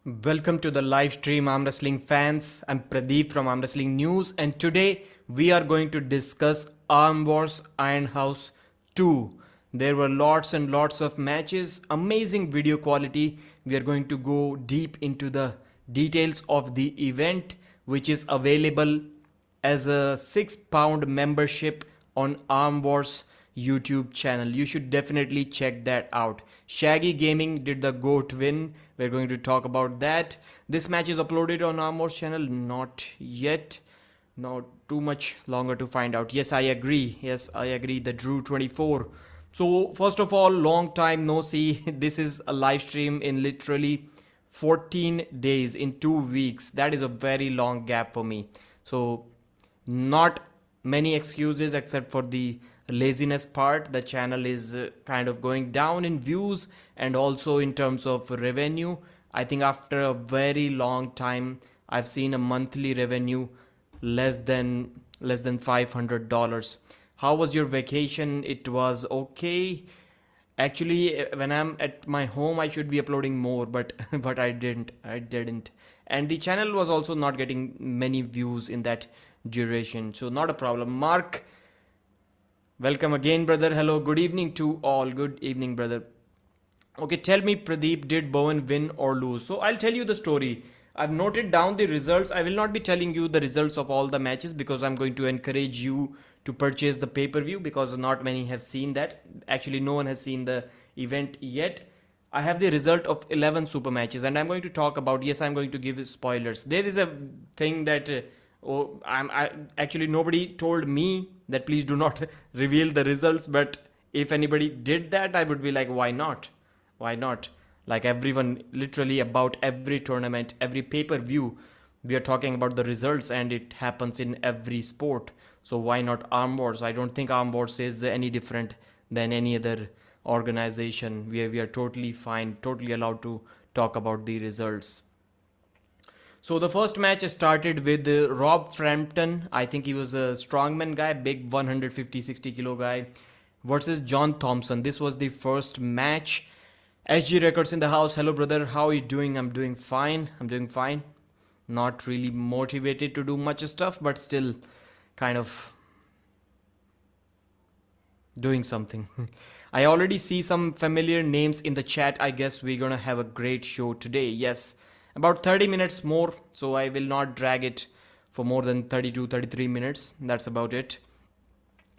Welcome to the live stream, Armwrestling fans. I'm Pradeep from Armwrestling News, and today we are going to discuss Armwars Iron House 2. There were lots and lots of matches, amazing video quality. We are going to go deep into the details of the event, which is available as a £6 membership on Armwars YouTube channel. You should definitely check that out. Shaggy Gaming did the GOAT win. We're going to talk about that. This match is uploaded on Armwars channel. Not yet. Not too much longer to find out. Yes, I agree. Yes, I agree. The Drew 24. So first of all, long time no see. This is a live stream in literally 14 days, in 2 weeks. That is a very long gap for me. So not many excuses except for the laziness part. The channel is kind of going down in views and also in terms of revenue. I think after a very long time I've seen a monthly revenue less than $500. How was your vacation? It was okay. Actually, when I'm at my home, I should be uploading more, but but I didn't. And the channel was also not getting many views in that duration, so not a problem. Mark, welcome again, brother. Hello, good evening to all. Good evening, brother. Okay, tell me, Pradeep, did Bowen win or lose? So I'll tell you the story. I've noted down the results. I will not be telling you the results of all the matches because I'm going to encourage you to purchase the pay-per-view because not many have seen that. Actually, no one has seen the event yet. I have the result of 11 super matches and I'm going to talk about, yes, I'm going to give spoilers. There is a thing that actually nobody told me that please do not reveal the results, but if anybody did that, I would be like, why not? Why not? Like everyone, literally about every tournament, every pay-per-view, we are talking about the results and it happens in every sport. So why not Armwars? I don't think Armwars is any different than any other organization. We are totally fine, totally allowed to talk about the results. So the first match started with Rob Frampton. I think he was a strongman guy, big 150-60 kilo guy, versus John Thompson. This was the first match. SG Records in the house. Hello, brother. How are you doing? I'm doing fine. I'm doing fine. Not really motivated to do much stuff, but still kind of doing something. I already see some familiar names in the chat. I guess we're gonna have a great show today. Yes, about 30 minutes more, so I will not drag it for more than 32-33 minutes. That's about it.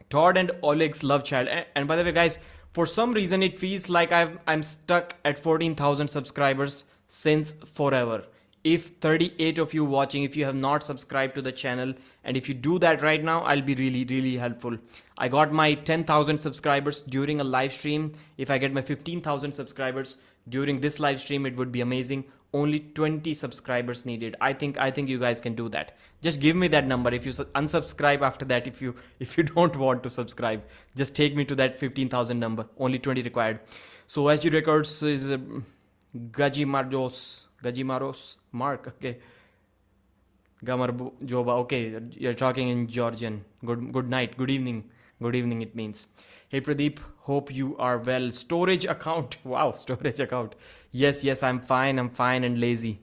Todd and Oleg's love child. And by the way, guys, for some reason it feels like I'm stuck at 14,000 subscribers since forever. If 38 of you watching, if you have not subscribed to the channel, and if you do that right now, I'll be really helpful. I got my 10,000 subscribers during a live stream. If I get my 15,000 subscribers during this live stream, it would be amazing. Only 20 subscribers needed. I think you guys can do that. Just give me that number. If you unsubscribe after that, if you don't want to subscribe, just take me to that 15,000 number. Only 20 required. So SG Records is Gajimaros Mark. Okay. Gamar Joba. Okay, you're talking in Georgian. Good night. Good evening. Good evening it means. Hey Pradeep, hope you are well. Storage account. Wow, storage account. Yes, I'm fine and lazy.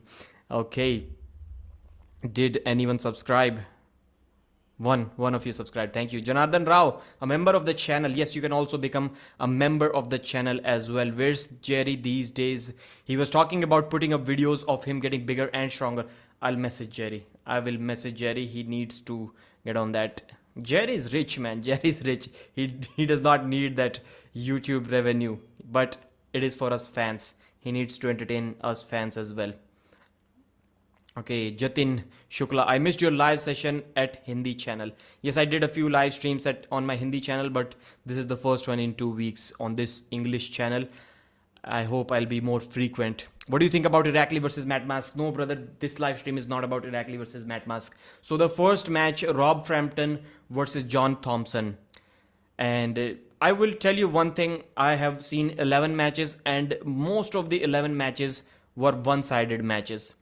Okay. Did anyone subscribe? One of you subscribed. Thank you. Janardhan Rao, a member of the channel. Yes, you can also become a member of the channel as well. Where's Jerry these days? He was talking about putting up videos of him getting bigger and stronger. I'll message Jerry. I will message Jerry. He needs to get on that. Jerry is rich, man. Jerry is rich. He does not need that YouTube revenue, but it is for us fans. He needs to entertain us fans as well. Okay, Jatin Shukla, I missed your live session at Hindi channel. Yes, I did a few live streams on my Hindi channel, but this is the first one in 2 weeks on this English channel. I hope I'll be more frequent. What do you think about Irakli versus Matt Mask? No, brother, this live stream is not about Irakli versus Matt Mask. So the first match, Rob Frampton versus John Thompson. And I will tell you one thing. I have seen 11 matches and most of the 11 matches were one-sided matches.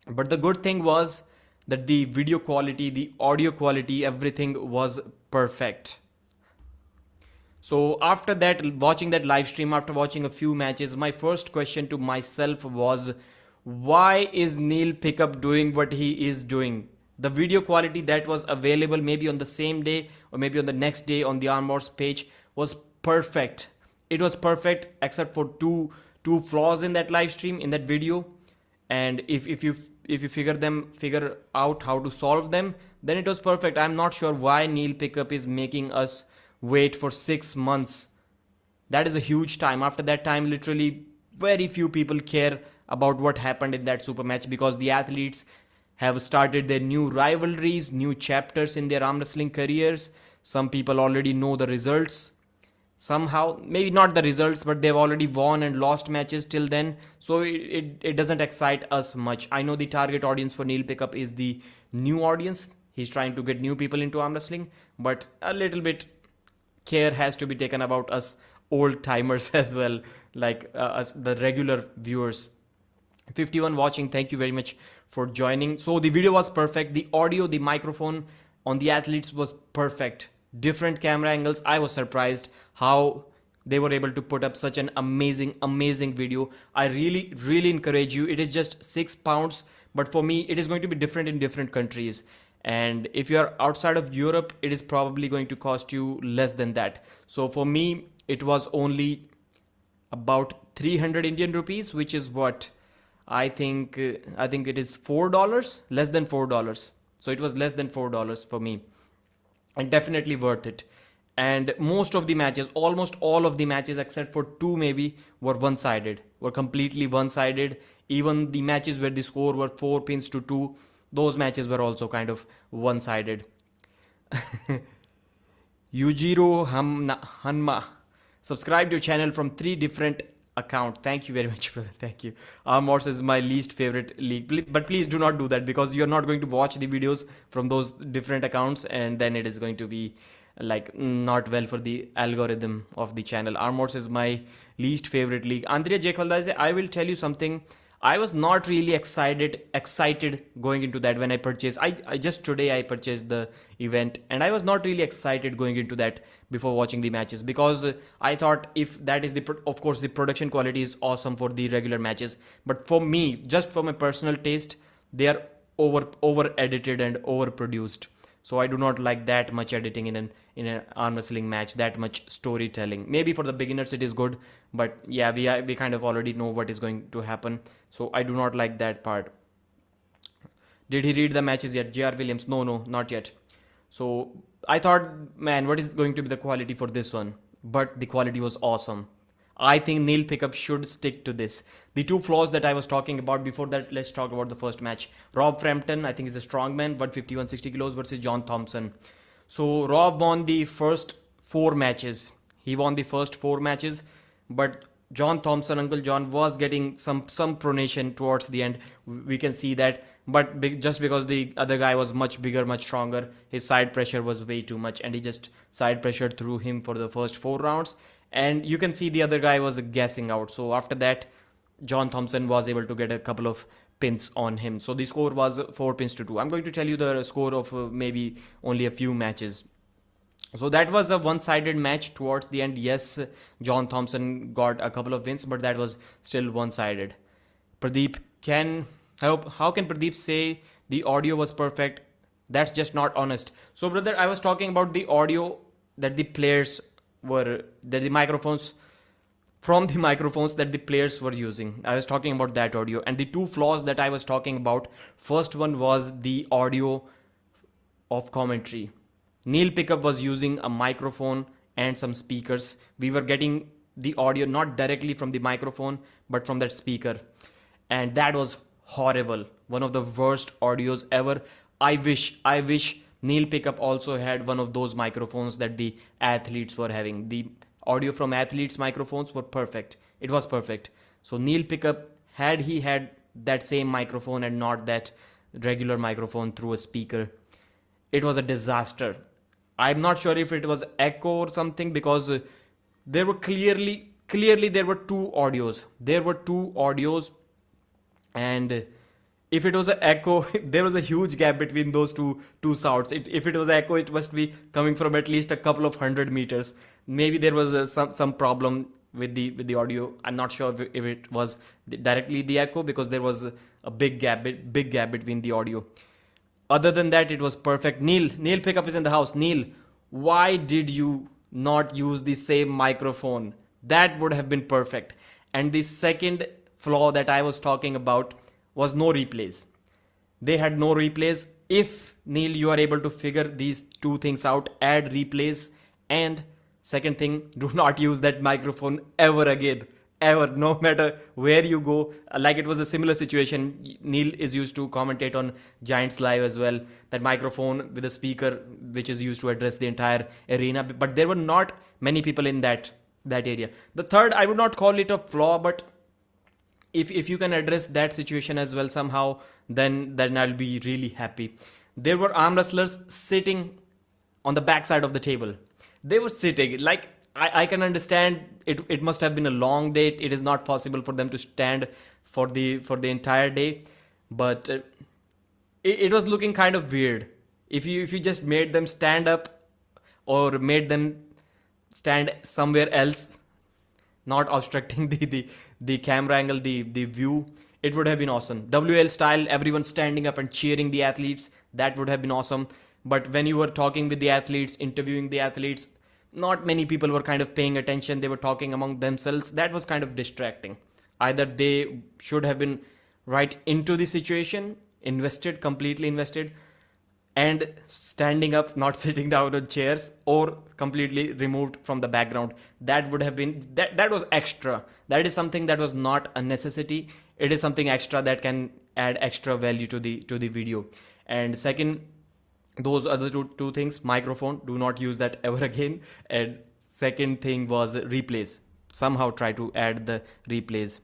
But the good thing was that the video quality, the audio quality, everything was perfect. So after that, watching that live stream, after watching a few matches, my first question to myself was, Why is Neil Pickup doing what he is doing? The video quality that was available maybe on the same day or maybe on the next day on the Armwars page was perfect. It was perfect except for two flaws in that live stream, in that video. And if you figure out how to solve them, then it was perfect. I'm not sure why Neil Pickup is making us wait for 6 months. That is a huge time. After that time, literally very few people care about what happened in that super match, because the athletes have started their new rivalries, new chapters in their arm wrestling careers. Some people already know the results. Somehow, maybe not the results, but they've already won and lost matches till then. So it doesn't excite us much. I know the target audience for Neil Pickup is the new audience. He's trying to get new people into arm wrestling, but a little bit care has to be taken about us old timers as well, like us, the regular viewers. 51 watching, thank you very much for joining. So the video was perfect, the audio, the microphone on the athletes was perfect, different camera angles. I was surprised how they were able to put up such an amazing video. I really encourage you. It is just £6, but for me it is going to be different in different countries, and if you are outside of Europe it is probably going to cost you less than that. So for me it was only about 300 Indian rupees, which is what I think it is $4, less than $4. So it was less than $4 for me, and definitely worth it. And most of the matches, almost all of the matches except for two maybe, were one-sided, were completely one-sided. Even the matches where the score were 4 pins to 2, those matches were also kind of one-sided. Yujiro Hanma subscribed your channel from 3 different account. Thank you very much, brother. Thank you. Armwars is my least favorite league, but please do not do that, because you're not going to watch the videos from those different accounts, and then it is going to be like not well for the algorithm of the channel. Armwars is my least favorite league. Andrea Jekwalda, I will tell you something. I was not really excited going into that when I purchased. I just today I purchased the event, and I was not really excited going into that before watching the matches, because I thought if that is of course the production quality is awesome for the regular matches, but for me, just for my personal taste, they are over edited and overproduced. So I do not like that much editing in an arm wrestling match, that much storytelling. Maybe for the beginners it is good, but yeah, we kind of already know what is going to happen. So I do not like that part. Did he read the matches yet? JR Williams, no, not yet. So I thought, man, what is going to be the quality for this one? But the quality was awesome. I think Neil Pickup should stick to this. The two flaws that I was talking about before that, let's talk about the first match. Rob Frampton, I think is a strongman, but 51-60 kilos versus John Thompson. So Rob won the first 4 matches. He won the first 4 matches, but John Thompson, Uncle John, was getting some pronation towards the end. We can see that, but just because the other guy was much bigger, much stronger, his side pressure was way too much, and he just side pressured through him for the first 4 rounds. And you can see the other guy was gassing out. So after that, John Thompson was able to get a couple of pins on him. So the score was 4 pins to 2. I'm going to tell you the score of maybe only a few matches. So that was a one-sided match towards the end. Yes, John Thompson got a couple of wins, but that was still one-sided. Pradeep, how can Pradeep say the audio was perfect? That's just not honest. So brother, I was talking about the audio that the players that the microphones that the players were using. I was talking about that audio, and the 2 flaws that I was talking about, first one was the audio of commentary. Neil Pickup was using a microphone and some speakers. We were getting the audio not directly from the microphone, but from that speaker, and that was horrible. One of the worst audios ever. I wish Neil Pickup also had one of those microphones that the athletes were having. The audio from athletes' microphones were perfect. It was perfect. So Neil Pickup, had he had that same microphone and not that regular microphone through a speaker, it was a disaster. I'm not sure if it was echo or something, because there were clearly there were 2 audios. There were 2 audios, and if it was an echo, there was a huge gap between those two sounds. If it was echo, it must be coming from at least a couple of 100 meters. Maybe there was some problem with the audio. I'm not sure if it was directly the echo, because there was a big gap between the audio. Other than that, it was perfect. Neil Pickup is in the house. Neil, why did you not use the same microphone? That would have been perfect. And the second flaw that I was talking about was no replays. They had no replays. If Neil, you are able to figure these two things out, add replays, and second thing, do not use that microphone ever again. Ever, no matter where you go. Like, it was a similar situation. Neil is used to commentate on Giants Live as well. That microphone with a speaker, which is used to address the entire arena. But there were not many people in that area. The third, I would not call it a flaw, but if you can address that situation as well somehow, then I'll be really happy. There were arm wrestlers sitting on the backside of the table. They were sitting, like, I can understand it must have been a long day. It is not possible for them to stand for the entire day, but it was looking kind of weird. If you just made them stand up, or made them stand somewhere else, not obstructing the camera angle, the view, it would have been awesome. WL style, everyone standing up and cheering the athletes, that would have been awesome. But when you were talking with the athletes, interviewing the athletes, not many people were kind of paying attention. They were talking among themselves. That was kind of distracting. Either they should have been right into the situation, invested, completely invested, and standing up, not sitting down on chairs, or completely removed from the background. That would have been, that was extra. That is something that was not a necessity. It is something extra that can add extra value to the video. And second, those other two things, microphone, do not use that ever again. And second thing was replays. Somehow try to add the replays.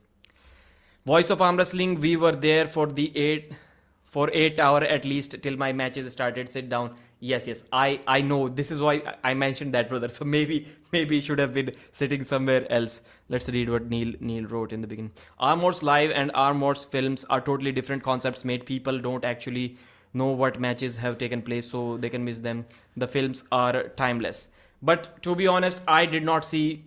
Voice of Arm Wrestling, we were there for 8 hour at least, till my matches started. Sit down. Yes, I know. This is why I mentioned that, brother. So maybe he should have been sitting somewhere else. Let's read what Neil wrote in the beginning. Armwars Live and Armwars films are totally different concepts made. People don't actually know what matches have taken place, so they can miss them. The films are timeless. But to be honest, I did not see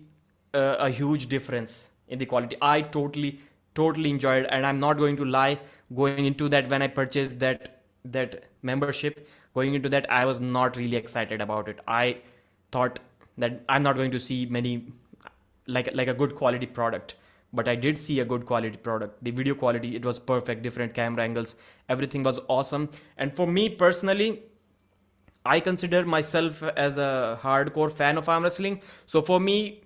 a huge difference in the quality. I totally enjoyed, and I'm not going to lie, going into that, when I purchased that membership, going into that, I was not really excited about it. I thought that I'm not going to see many, like a good quality product. But I did see a good quality product. The video quality, it was perfect, different camera angles, everything was awesome. And for me personally, I consider myself as a hardcore fan of arm wrestling. So for me,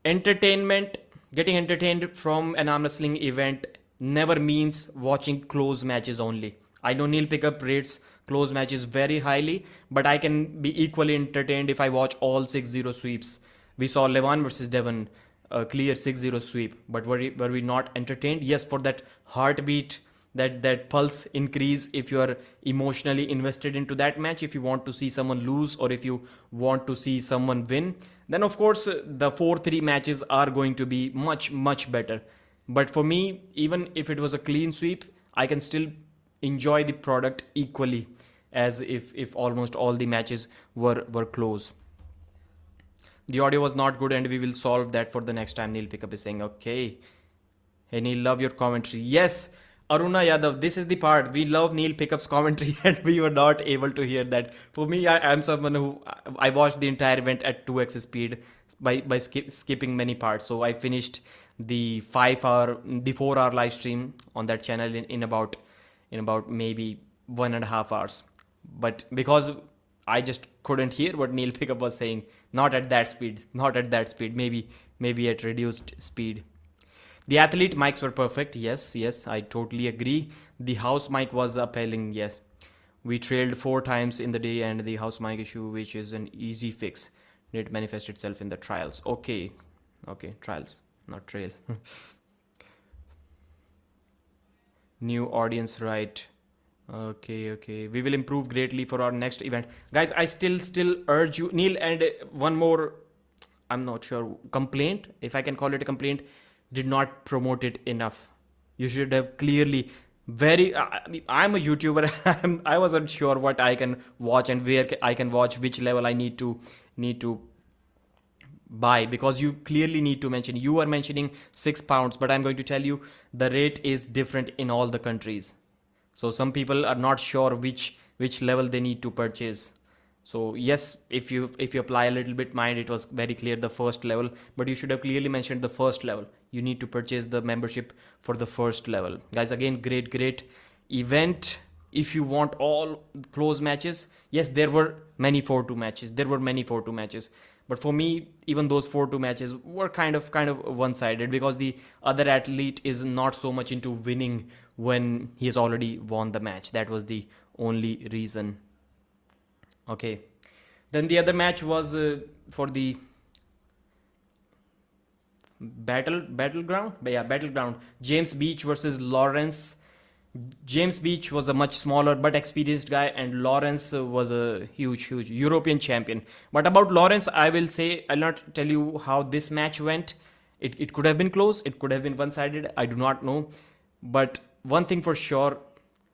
entertainment, getting entertained from an arm wrestling event never means watching close matches only. I know Neil Pickup rates close matches very highly, but I can be equally entertained if I watch all 6-0 sweeps. We saw Levan versus Devon, a clear 6-0 sweep, but were we not entertained? Yes, for that heartbeat, that pulse increase, if you are emotionally invested into that match, if you want to see someone lose, or if you want to see someone win, then of course the 4-3 matches are going to be much better. But for me, even if it was a clean sweep, I can still enjoy the product equally as if almost all the matches were close. The audio was not good, and we will solve that for the next time. Neil Pickup is saying, okay. Hey Neil, love your commentary. Yes, Aruna Yadav, this is the part. We love Neil Pickup's commentary, and we were not able to hear that. For me, I am someone who, I watched the entire event at 2x speed by skipping many parts. So I finished the 4-hour live stream on that channel in about maybe 1.5 hours. But because I just couldn't hear what Neil Pickup was saying, not at that speed, maybe at reduced speed. The athlete mics were perfect. Yes, I totally agree. The house mic was appealing. Yes, we trailed 4 times in the day, and the house mic issue, which is an easy fix, did manifest itself in the trials. Okay, trials, not trail. New audience, right? Okay. We will improve greatly for our next event, guys. I still urge you, Neil, and one more, I'm not sure, complaint, if I can call it a complaint. Did not promote it enough. You should have clearly, I'm a YouTuber. I wasn't sure what I can watch and where I can watch, which level I need to buy, because you clearly need to mention, you are mentioning 6 pounds, but I'm going to tell you the rate is different in all the countries. So some people are not sure which level they need to purchase. So yes, if you apply a little bit mind, it was very clear the first level, but you should have clearly mentioned the first level. You need to purchase the membership for the first level. Guys, again, great event. If you want all close matches, yes, there were many 4-2 matches. There were many 4-2 matches. But for me, even those 4-2 matches were kind of one-sided, because the other athlete is not so much into winning when he has already won the match. That was the only reason. Okay. Then the other match was for the battleground. But yeah, battleground. James Beach versus Lawrence. James Beach was a much smaller but experienced guy, and Lawrence was a huge European champion. But about Lawrence, I will say, I'll not tell you how this match went. It could have been close, it could have been one-sided, I do not know. But one thing for sure,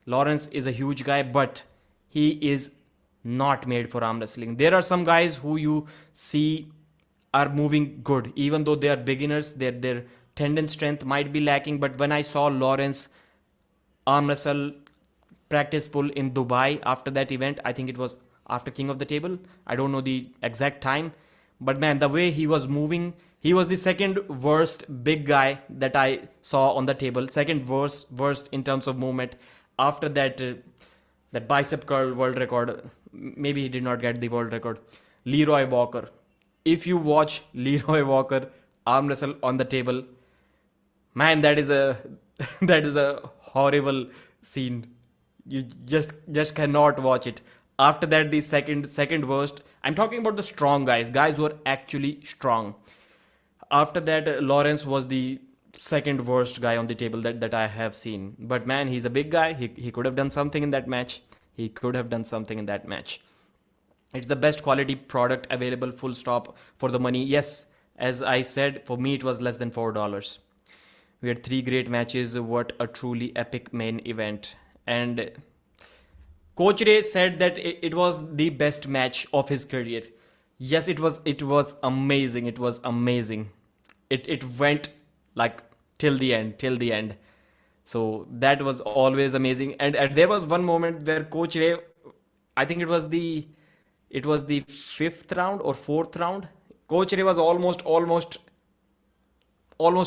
Lawrence is a huge guy, but he is not made for arm wrestling. There are some guys who you see are moving good, even though they are beginners. Their tendon strength might be lacking. But when I saw Lawrence arm wrestle practice pull in Dubai after that event, I think it was after King of the Table. I don't know the exact time, but man, the way he was moving, he was the second worst big guy that I saw on the table. Second worst in terms of movement. After that, that bicep curl world record. Maybe he did not get the world record. Leroy Walker. If you watch Leroy Walker arm wrestle on the table, man, that is a that is a horrible scene. You just cannot watch it. After that, the second worst. I'm talking about the strong guys who are actually strong. After that, Lawrence was the second worst guy on the table that I have seen. But man, he's a big guy. He could have done something in that match. He could have done something in that match. It's the best quality product available, full stop, for the money. Yes, as I said, for me it was less than $4. We had 3 great matches. What a truly epic main event. And Coach Ray said that it was the best match of his career. Yes, it was amazing. It was amazing. It went like till the end. So that was always amazing. And there was one moment where Coach Ray, I think it was the 5th round or 4th round. Coach Ray was almost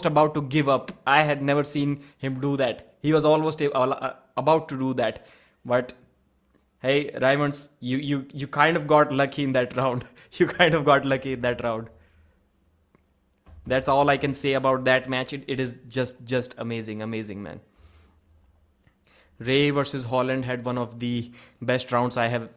about to give up. I had never seen him do that. He was almost about to do that. But hey, Raymonds, you kind of got lucky in that round. You kind of got lucky in that round. That's all I can say about that match. It is just amazing, man. Ray versus Holland had one of the best rounds I have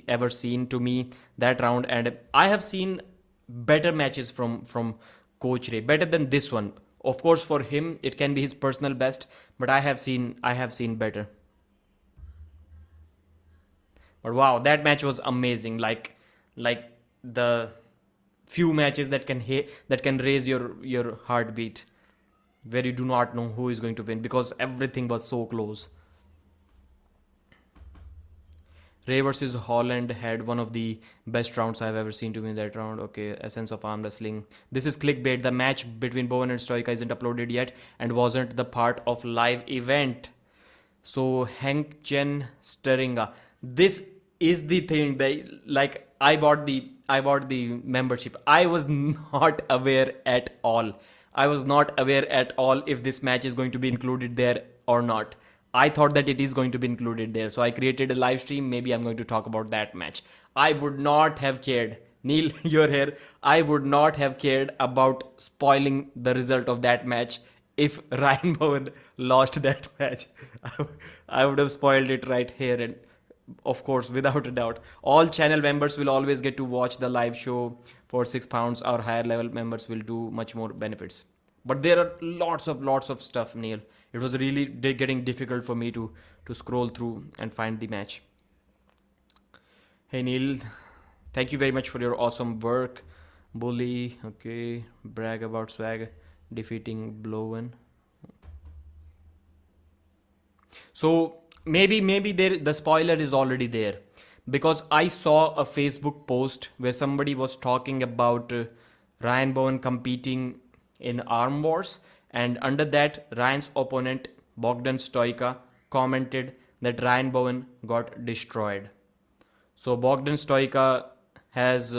ever seen, to me, that round. And I have seen better matches from Coach Ray, better than this one. Of course, for him, it can be his personal best, but I have seen better. But wow, that match was amazing. Like the few matches that can raise your heartbeat, where you do not know who is going to win because everything was so close. Ray versus Holland had one of the best rounds I've ever seen, to me, in that round. Okay, essence of arm wrestling. This is clickbait. The match between Bowen and Stoica isn't uploaded yet and wasn't the part of live event. So Hank Chen Steringa. This is the thing. Like, I bought the membership. I was not aware at all. I was not aware at all if this match is going to be included there or not. I thought that it is going to be included there. So I created a live stream. Maybe I'm going to talk about that match. I would not have cared. Neil, you're here. I would not have cared about spoiling the result of that match if Ryan Bowen lost that match. I would have spoiled it right here. And of course, without a doubt, all channel members will always get to watch the live show for £6. Our higher level members will do much more benefits. But there are lots of stuff, Neil. It was really getting difficult for me to scroll through and find the match. Hey Neil, thank you very much for your awesome work. Bully, okay. Brag about swag, defeating Bowen. So maybe the spoiler is already there, because I saw a Facebook post where somebody was talking about Ryan Bowen competing in Armwars, and under that, Ryan's opponent Bogdan Stoica commented that Ryan Bowen got destroyed. So Bogdan Stoica has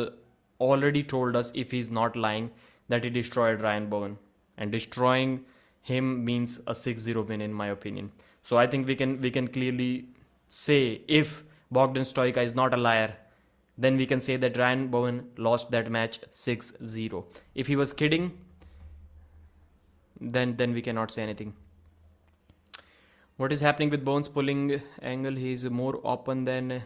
already told us, if he's not lying, that he destroyed Ryan Bowen, and destroying him means a 6-0 win in my opinion. So I think we can clearly say, if Bogdan Stoica is not a liar, then we can say that Ryan Bowen lost that match 6-0. If he was kidding, then we cannot say anything. What is happening with Bones pulling angle? He is more open than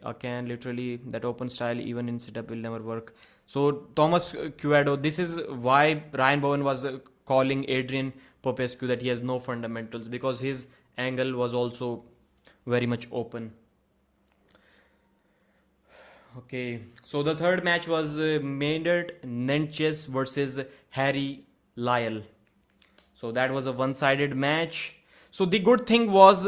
a can. Literally, that open style even in setup will never work. So Thomas Cuedo, this is why Ryan Bowen was calling Adrian Popescu that he has no fundamentals, because his angle was also very much open. Okay, so the third match was Maynard Nanchez versus Harry Lyle. So that was a one-sided match. So the good thing was,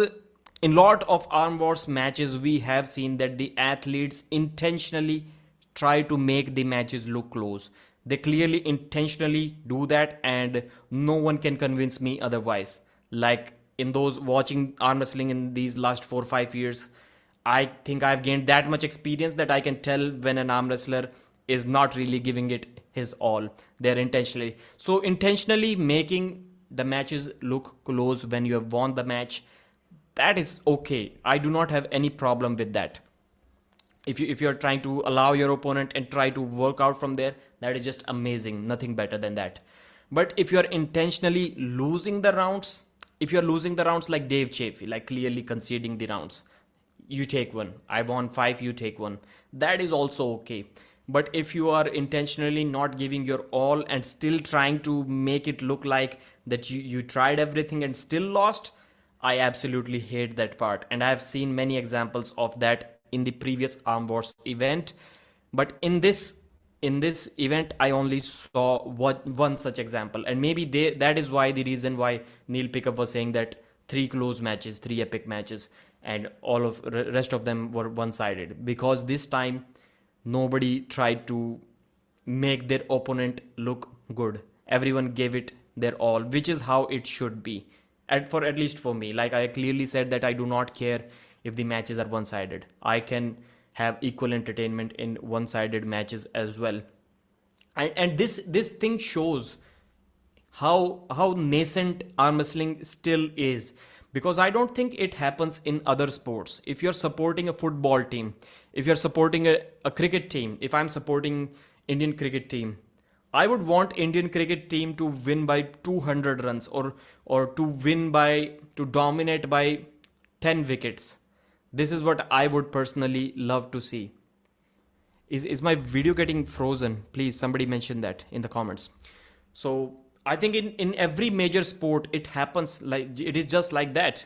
in lot of Arm Wars matches, we have seen that the athletes intentionally try to make the matches look close. They clearly intentionally do that, and no one can convince me otherwise. Like in those watching arm wrestling in these last 4 or 5 years, I think I've gained that much experience that I can tell when an arm wrestler is not really giving it his all. They're intentionally. So intentionally making the matches look close when you have won the match, that is okay. I do not have any problem with that. If you're trying to allow your opponent and try to work out from there, that is just amazing. Nothing better than that. But if you're intentionally losing the rounds, if you're losing the rounds like Dave Chaffee, like clearly conceding the rounds, you take one. I won 5, you take one. That is also okay. But if you are intentionally not giving your all and still trying to make it look like that you tried everything and still lost, I absolutely hate that part. And I have seen many examples of that in the previous Arm Wars event. But in this event, I only saw one such example, and maybe that is why the reason why Neil Pickup was saying that 3 close matches, 3 epic matches, and all of rest of them were one-sided, because this time nobody tried to make their opponent look good. Everyone gave it their all, which is how it should be. At least for me, like I clearly said that I do not care if the matches are one-sided. I can have equal entertainment in one-sided matches as well. And this thing shows how nascent arm wrestling still is, because I don't think it happens in other sports. If you're supporting a football team, if you're supporting a cricket team, if I'm supporting Indian cricket team, I would want Indian cricket team to win by 200 runs, or to dominate by 10 wickets. This is what I would personally love to see. Is my video getting frozen? Please, somebody mention that in the comments. So I think in every major sport it happens, like it is just like that.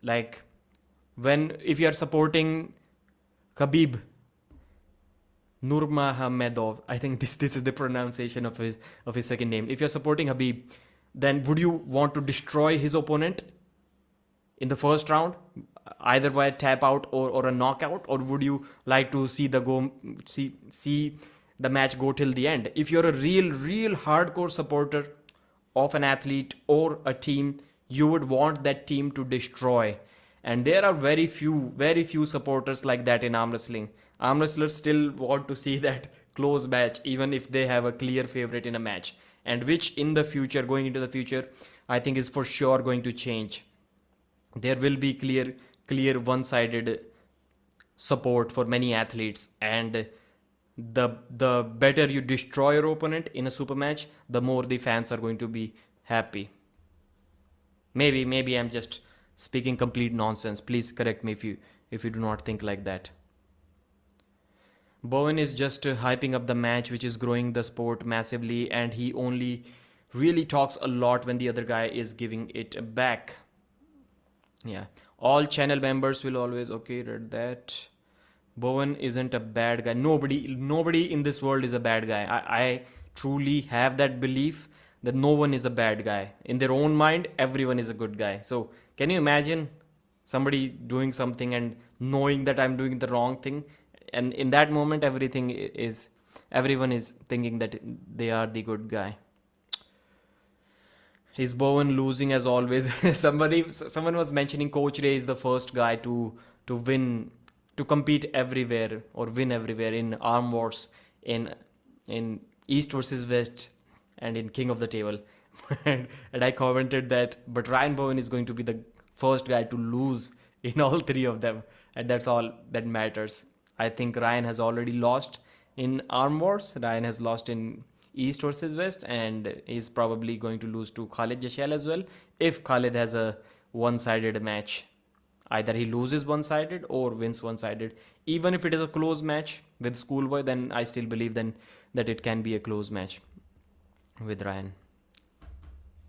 Like if you are supporting Khabib Nurmagomedov, I think this is the pronunciation of his second name. If you're supporting Khabib, then would you want to destroy his opponent in the first round, either via tap out or a knockout, or would you like to see the match go till the end? If you're a real hardcore supporter of an athlete or a team, you would want that team to destroy. And there are very few supporters like that in arm wrestling. Arm wrestlers still want to see that close match, even if they have a clear favorite in a match, and which in the future, going into the future, I think is for sure going to change. There will be clear one-sided support for many athletes, and the better you destroy your opponent in a super match, the more the fans are going to be happy. Maybe I'm just speaking complete nonsense. Please correct me if you do not think like that. Bowen is just hyping up the match, which is growing the sport massively, and he only really talks a lot when the other guy is giving it back. Yeah, all channel members will always, okay, read that. Bowen isn't a bad guy. Nobody in this world is a bad guy. I truly have that belief that no one is a bad guy. In their own mind, everyone is a good guy. So can you imagine somebody doing something and knowing that I'm doing the wrong thing? And in that moment, everything is everyone is thinking that they are the good guy. Is Bowen losing as always? Someone was mentioning Coach Ray is the first guy to win, to compete everywhere or win everywhere in Armwars, in in East versus West, and in King of the Table. And I commented that, but Ryan Bowen is going to be the first guy to lose in all three of them, and that's all that matters. I think Ryan has already lost in Arm Wars. Ryan has lost in East versus West, and is probably going to lose to Khalid Jashel as well if Khalid has a one-sided match. Either he loses one-sided or wins one-sided. Even if it is a close match with Schoolboy, then I still believe then that it can be a close match with Ryan.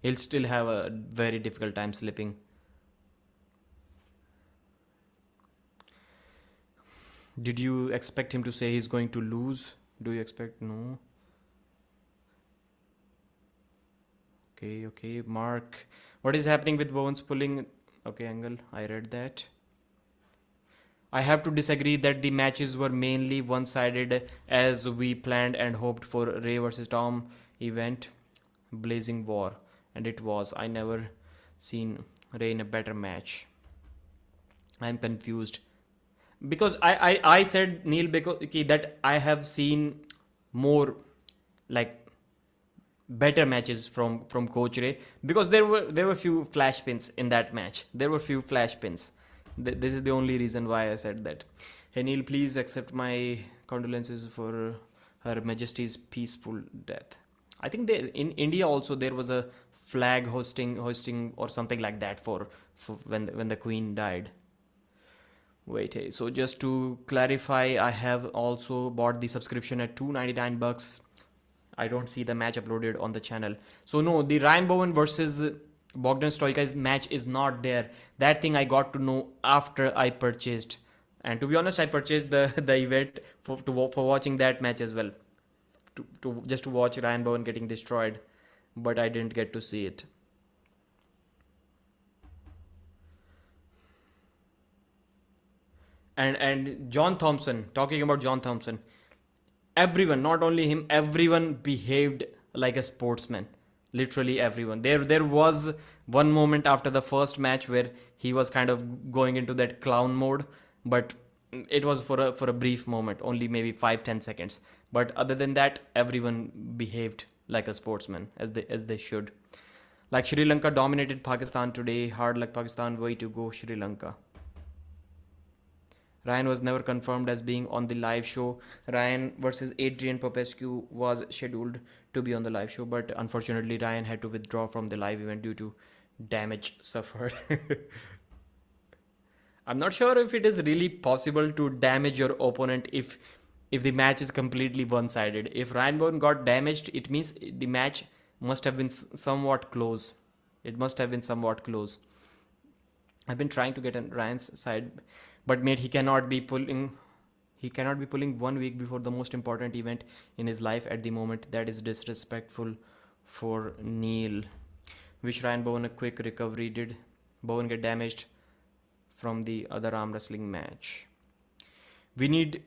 He'll still have a very difficult time slipping. Did you expect him to say he's going to lose? Do you expect? No. Okay, Mark. What is happening with Bowen's pulling? Okay, Angle, I read that. I have to disagree that the matches were mainly one-sided as we planned and hoped for Ray versus Tom event, Blazing War, and it was. I never seen Ray in a better match. I'm confused because I said Neil because that I have seen more like better matches from Coach Ray, because there were few flash pins in that match. There were few flash pins. This is the only reason why I said that. Hey Neil, please accept my condolences for Her Majesty's peaceful death. I think in India also there was a flag hosting or something like that for when the Queen died. Wait, hey, so just to clarify, I have also bought the subscription at $299. I don't see the match uploaded on the channel. So no, the Ryan Bowen versus Bogdan Stoica match is not there. That thing I got to know after I purchased. And to be honest, I purchased the event for watching that match as well. To just to watch Ryan Bowen getting destroyed. But I didn't get to see it. And John Thompson, talking about John Thompson, everyone, not only him, everyone behaved like a sportsman. Literally everyone. There was one moment after the first match where he was kind of going into that clown mode, but it was for a brief moment, only maybe 5-10 seconds. But other than that, everyone behaved like a sportsman, as they should. Like Sri Lanka dominated Pakistan today. Hard luck Pakistan, way to go Sri Lanka. Ryan was never confirmed as being on the live show. Ryan versus Adrian Popescu was scheduled to be on the live show, but unfortunately Ryan had to withdraw from the live event due to damage suffered. I'm not sure if it is really possible to damage your opponent if the match is completely one-sided. If Ryan Bowen got damaged, it means the match must have been somewhat close. It must have been somewhat close. I've been trying to get on Ryan's side, but mate, he cannot be pulling 1 week before the most important event in his life at the moment. That is disrespectful for Neil. Wish Ryan Bowen a quick recovery. Did Bowen get damaged from the other arm wrestling match? We need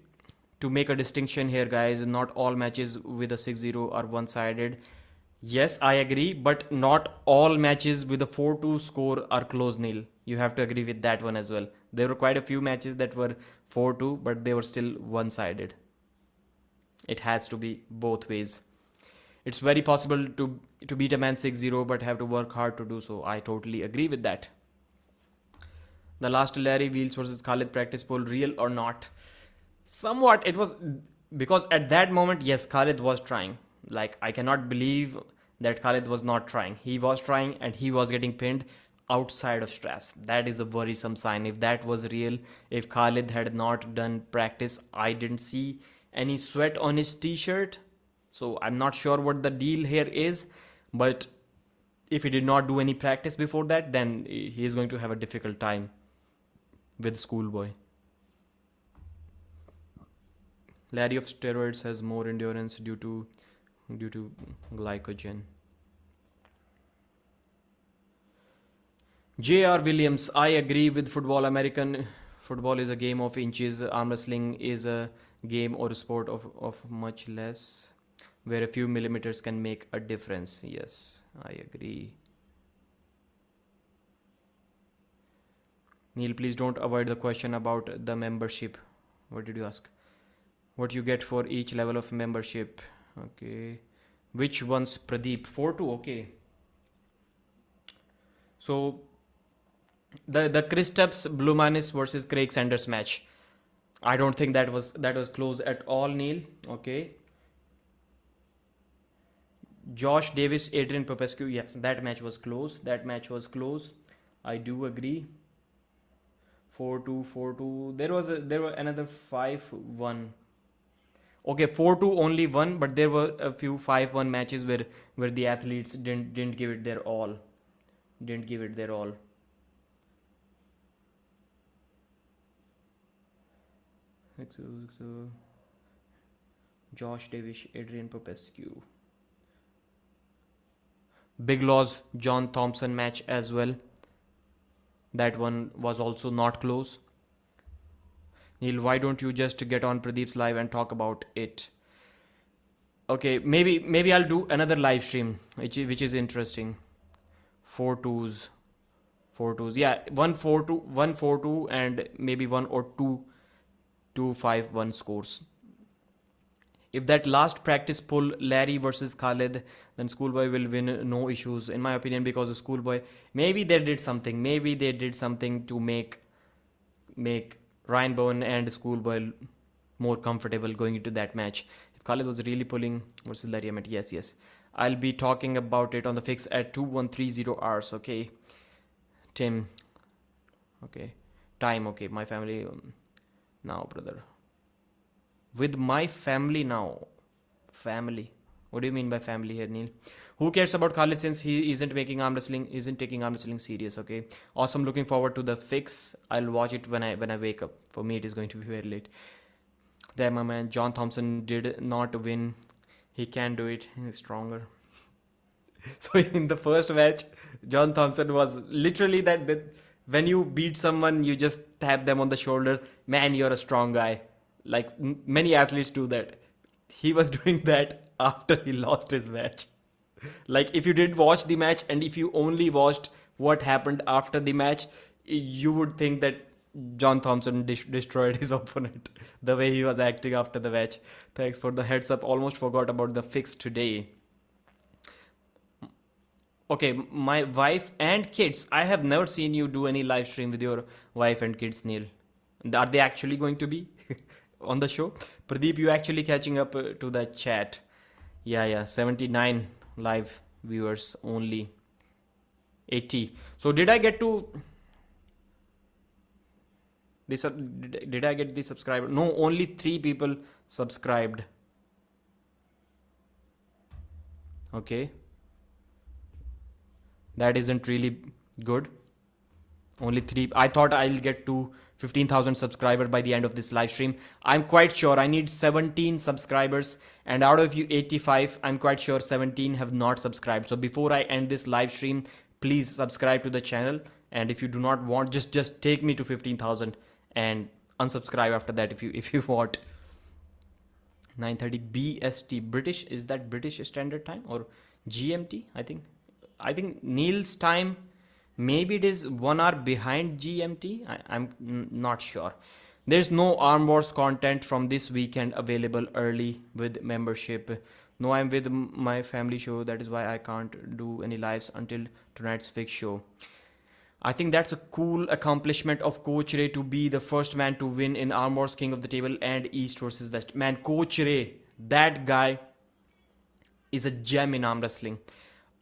to make a distinction here, guys. Not all matches with a 6-0 are one-sided. Yes, I agree, but not all matches with a 4-2 score are close nil. You have to agree with that one as well. There were quite a few matches that were 4-2, but they were still one-sided. It has to be both ways. It's very possible to beat a man 6-0, but have to work hard to do so. I totally agree with that. The last Larry Wheels versus Khalid practice poll, real or not? Somewhat it was, because at that moment, yes, Khalid was trying. Like, I cannot believe that Khalid was not trying. He was trying and he was getting pinned outside of straps. That is a worrisome sign. If that was real, if Khalid had not done practice, I didn't see any sweat on his t-shirt. So I'm not sure what the deal here is. But if he did not do any practice before that, then he is going to have a difficult time with Schoolboy. Larry of steroids has more endurance due to glycogen. J.R. Williams, I agree with Football Football is a game of inches. Arm wrestling is a game or a sport of much less, where a few millimeters can make a difference. Yes, I agree. Neil, please don't avoid the question about the membership. What did you ask? What you get for each level of membership? Okay. Which ones, Pradeep? 4-2. Okay. So the Kristaps Blumanis versus Craig Sanders match. I don't think that was close at all, Neil. Okay. Josh Davis, Adrian Popescu. Yes, that match was close. That match was close. I do agree. 4-2, 4-2. There were another 5-1. Okay, 4-2 only one, but there were a few 5-1 matches where the athletes didn't give it their all. Didn't give it their all. So, Josh Davis, Adrian Popescu. Big Laws, John Thompson match as well. That one was also not close. Neil, why don't you just get on Pradeep's live and talk about it? Okay, maybe I'll do another live stream, which is interesting. 4-2s, 4-2s. Yeah, 1-4-2, 1-4-2, and maybe 1 or 2-5-1 scores. If that last practice pull Larry versus Khalid, then Schoolboy will win, no issues, in my opinion, because of Schoolboy. Maybe they did something. Maybe they did something to make Ryan Bowen and Schoolboy more comfortable going into that match. If Khalid was really pulling versus Larry, I meant yes. I'll be talking about it on the fix at 2130 hours. Okay, Tim. Okay, time. Okay, my family now, brother. With my family now. Family. What do you mean by family here, Neil? Who cares about Khalid since he isn't taking arm wrestling serious? Okay. Awesome. Looking forward to the fix. I'll watch it when I wake up. For me, it is going to be very late. Damn, my man. John Thompson did not win. He can do it. He's stronger. So in the first match, John Thompson was literally that when you beat someone, you just tap them on the shoulder. Man, you're a strong guy. Like many athletes do that. He was doing that after he lost his match. Like if you didn't watch the match and if you only watched what happened after the match, you would think that John Thompson destroyed his opponent the way he was acting after the match. Thanks for the heads up. Almost forgot about the fix today. Okay, my wife and kids. I have never seen you do any live stream with your wife and kids, Neil. Are they actually going to be on the show? Pradeep, you actually catching up to the chat. Yeah, 79 live viewers only. 80. So did I get to this? Did I get the subscriber? No, only 3 people subscribed. Okay. That isn't really good. Only 3. I thought I'll get to 15,000 subscribers by the end of this live stream. I'm quite sure I need 17 subscribers, and out of you 85, I'm quite sure 17 have not subscribed. So before I end this live stream, please subscribe to the channel, and if you do not want, just take me to 15,000 and unsubscribe after that if you want. 9:30 BST. British, is that British Standard Time or GMT? I think Neil's time, maybe it is 1 hour behind GMT. I'm not sure. There's no Armwars content from this weekend available early with membership. No, I'm with my family show. That is why I can't do any lives until tonight's fix show. I think that's a cool accomplishment of Coach Ray to be the first man to win in Armwars King of the Table and East versus West. Man, Coach Ray, that guy is a gem in arm wrestling.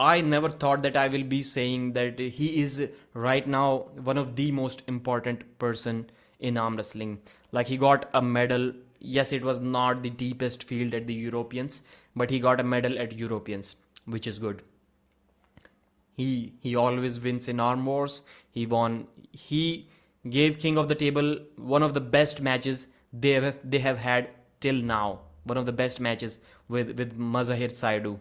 I never thought that I will be saying that he is right now one of the most important person in arm wrestling. Like he got a medal. Yes, it was not the deepest field at the Europeans, but he got a medal at Europeans, which is good. He always wins in Arm Wars. He won. He gave King of the Table one of the best matches they have had till now. One of the best matches with Mazahir Saidu.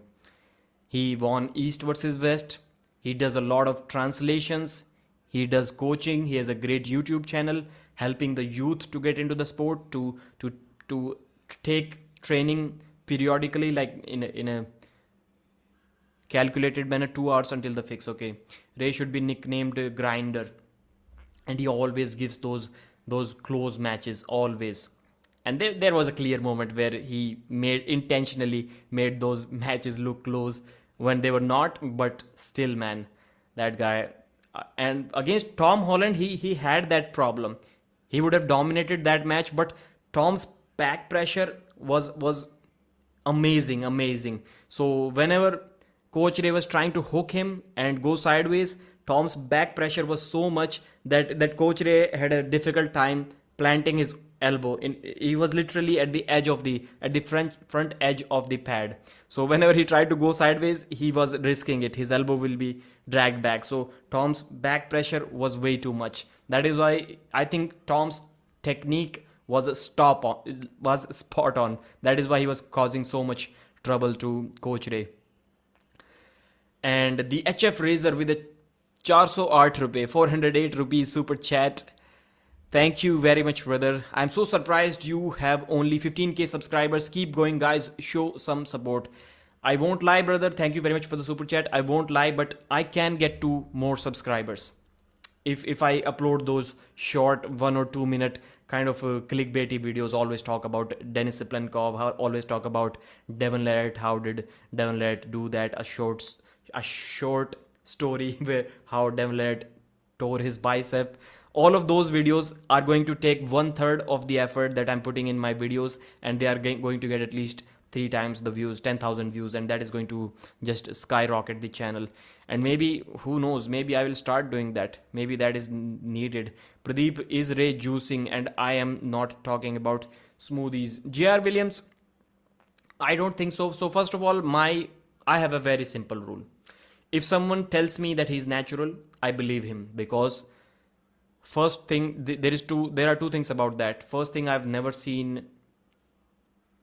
He won East versus West. He does a lot of translations. He does coaching. He has a great YouTube channel. helping the youth to get into the sport, to take training periodically, like in a calculated manner, 2 hours until the fix. Okay, Ray should be nicknamed Grinder, and he always gives those close matches always. And there was a clear moment where he made intentionally made those matches look close when they were not, but still, man, that guy. And against Tom Holland, he had that problem. He would have dominated that match, but Tom's back pressure was amazing, amazing. So whenever Coach Ray was trying to hook him and go sideways, Tom's back pressure was so much that Coach Ray had a difficult time planting his elbow. He was literally at the edge of the front edge of the pad. So whenever he tried to go sideways, he was risking it. His elbow will be dragged back. So Tom's back pressure was way too much. That is why I think Tom's technique was spot on. That is why he was causing so much trouble to Coach Ray. And the HF Razor with a 408 rupees, 408 rupees super chat. Thank you very much, brother. I'm so surprised you have only 15k subscribers. Keep going, guys. Show some support. I won't lie, brother. Thank you very much for the super chat. I won't lie, but I can get to more subscribers if I upload those short 1 or 2 minute kind of clickbaity videos. Always talk about Denis Siplenkov. Always talk about Devon Larratt. How did Devon Larratt do that? A short story where how Devon Larratt tore his bicep. All of those videos are going to take 1/3 of the effort that I'm putting in my videos, and they are going to get at least 3 times the views, 10,000 views, and that is going to just skyrocket the channel. And maybe, who knows, maybe I will start doing that. Maybe that is needed. Pradeep, is Ray juicing? And I am not talking about smoothies. JR Williams, I don't think so. So first of all, I have a very simple rule. If someone tells me that he's natural, I believe him, because first thing, there are two things about that. First thing, I've never seen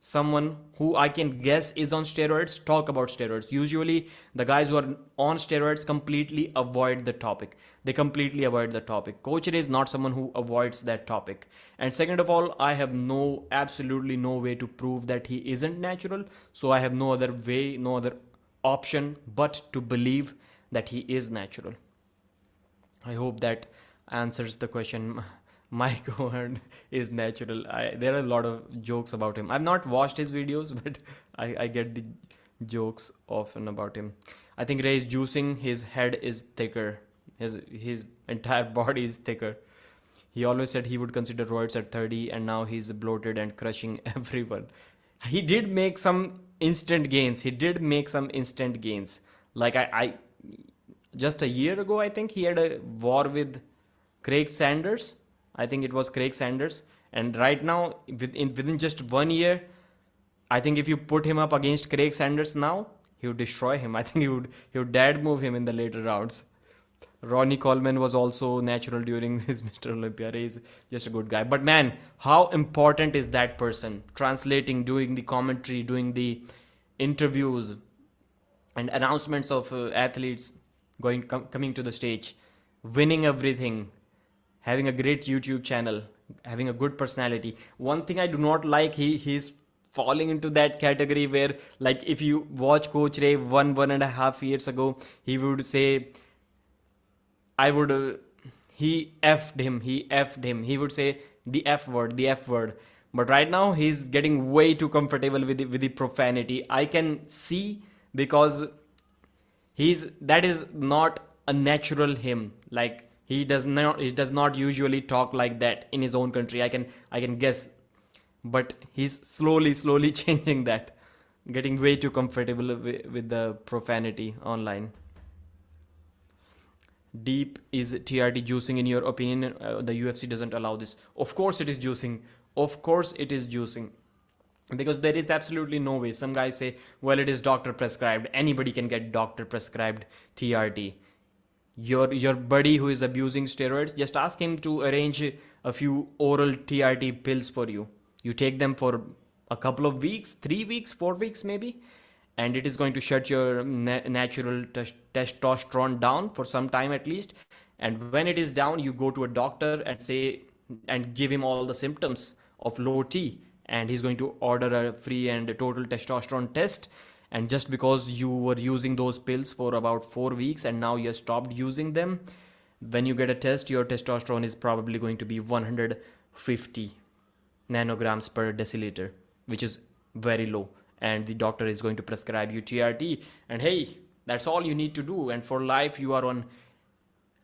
someone who I can guess is on steroids talk about steroids. Usually the guys who are on steroids completely avoid the topic. They completely avoid the topic. Coach Ray is not someone who avoids that topic. And second of all, I have absolutely no way to prove that he isn't natural. So I have no other way, no other option but to believe that he is natural. I hope that answers the question. Mike Owen is natural. There are a lot of jokes about him. I've not watched his videos, but I get the jokes often about him. I think Ray is juicing. His head is thicker. His entire body is thicker. He always said he would consider roids at 30, and now he's bloated and crushing everyone. He did make some instant gains. Like I just a year ago, I think he had a war with Craig Sanders. I think it was Craig Sanders. And right now, within just 1 year, I think if you put him up against Craig Sanders now, he would destroy him. I think he would dead move him in the later rounds. Ronnie Coleman was also natural during his Mr. Olympia. He's just a good guy. But man, how important is that person? Translating, doing the commentary, doing the interviews and announcements of athletes coming to the stage, winning everything, having a great YouTube channel, having a good personality. One thing I do not like, he's falling into that category where, like, if you watch Coach Ray 1.5 years ago, he would say, he effed him. He would say the F word. But right now, he's getting way too comfortable with the profanity. I can see, because that is not a natural him. Like, he does not usually talk like that in his own country. I can guess, but he's slowly changing that, getting way too comfortable with the profanity online. Deep, is TRT juicing in your opinion? The UFC doesn't allow this. Of course it is juicing. Because there is absolutely no way. Some guys say, well, it is doctor prescribed. Anybody can get doctor prescribed TRT. Your buddy who is abusing steroids, just ask him to arrange a few oral TRT pills for you. You take them for a couple of weeks, 3 weeks, 4 weeks maybe, and it is going to shut your natural testosterone down for some time at least. And when it is down, you go to a doctor and say and give him all the symptoms of low T, and he's going to order a free and total testosterone test. And just because you were using those pills for about 4 weeks and now you have stopped using them, when you get a test, your testosterone is probably going to be 150 nanograms per deciliter, which is very low. And the doctor is going to prescribe you TRT, and hey, that's all you need to do. And for life, you are on